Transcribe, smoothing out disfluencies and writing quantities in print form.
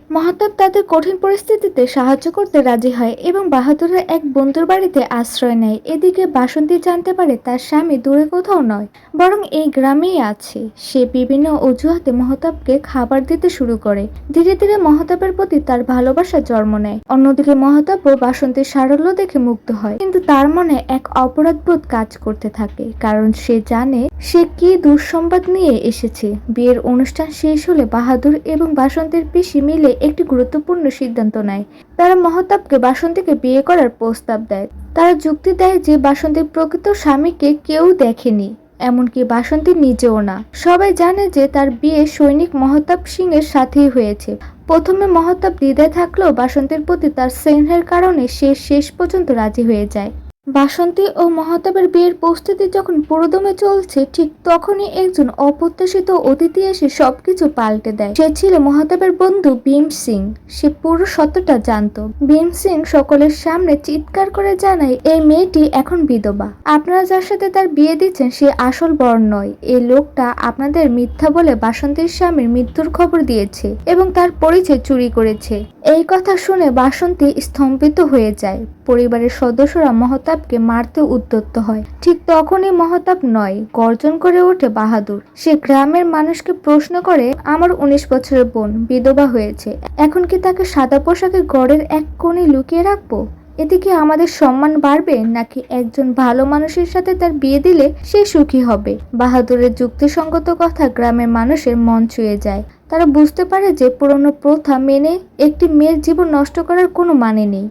মহাতাব তাদের কঠিন পরিস্থিতিতে সাহায্য করতে রাজি হয় এবং বাহাদুরের এক বন্ধুর বাড়িতে আশ্রয় নেয়। এদিকে বাসন্তী জানতে পারে তার স্বামী দূরে কোথাও নয়, বরং এই গ্রামেই আছে। সে বিভিন্ন অজুহাতে মহতাবকে খাবার দিতে শুরু করে। ধীরে ধীরে মহতাবের প্রতি তার ভালোবাসা জন্ম নেয়। অন্যদিকে মহতাবও বাসন্তীর সারল্য দেখে মুগ্ধ হয়, কিন্তু তার মনে এক অপরাধবোধ কাজ করতে থাকে, কারণ সে জানে সে কি দুঃসংবাদ নিয়ে এসেছে। বিয়ের অনুষ্ঠান শেষ হলে বাহাদুর এবং বাসন্তীর পিসি মিলে একটি গুরুত্বপূর্ণ সিদ্ধান্ত নেয়। তারা মহতাবকে বাসন্তীকে বিয়ে করার প্রস্তাব দেয়। তারা যুক্তি দেয় যে বাসন্তীর প্রকৃত স্বামীকে কেউ দেখেনি, এমনকি বাসন্তী নিজেও না। সবাই জানে যে তার বিয়ে সৈনিক মহতাব সিং এর সাথেই হয়েছে। প্রথমে মহতাব দ্বিধায় থাকলেও বাসন্তীর প্রতি তার স্নেহের কারণে সে শেষ পর্যন্ত রাজি হয়ে যায়। বাসন্তী ও মহতাবের বিয়ের প্রস্তুতি যখন পুরোদমে চলছে, ঠিক তখনই একজন অপ্রত্যাশিত অতিথি এসে সবকিছু পাল্টে দেয়। সে ছিল মহতাবের বন্ধু ভীম সিং। সে পুরো সত্যটা জানতো। ভীম সিং সকলের সামনে চিৎকার করে জানায়, এই মেয়েটি এখন বিধবা। আপনারা যার সাথে তার বিয়ে দিচ্ছেন সে আসল বর নয়। এই লোকটা আপনাদের মিথ্যা বলে বাসন্তীর স্বামীর মৃত্যুর খবর দিয়েছে এবং তার পরিচয় চুরি করেছে। এই কথা শুনে বাসন্তী স্তম্ভিত হয়ে যায়। পরিবারের সদস্যরা মহতাবকে মারতে উদ্যত হয়। ঠিক তখনই মহতাব নয়, গর্জন করে ওঠে বাহাদুর। সে গ্রামের মানুষকে প্রশ্ন করে, আমার 19 বছরের বোন বিধবা হয়েছে, এখন কি তাকে সাদা পোশাকে ঘরের এক কোণে লুকিয়ে রাখবো? এতে কি আমাদের সম্মান বাড়বে, নাকি একজন ভালো মানুষের সাথে তার বিয়ে দিলে সে সুখী হবে? বাহাদুরের যুক্তিসঙ্গত কথা গ্রামের মানুষের মন ছুঁয়ে যায়। তারা বুঝতে পারে যে পুরনো প্রথা মেনে একটি মেয়ের জীবন নষ্ট করার কোনো মানে নেই।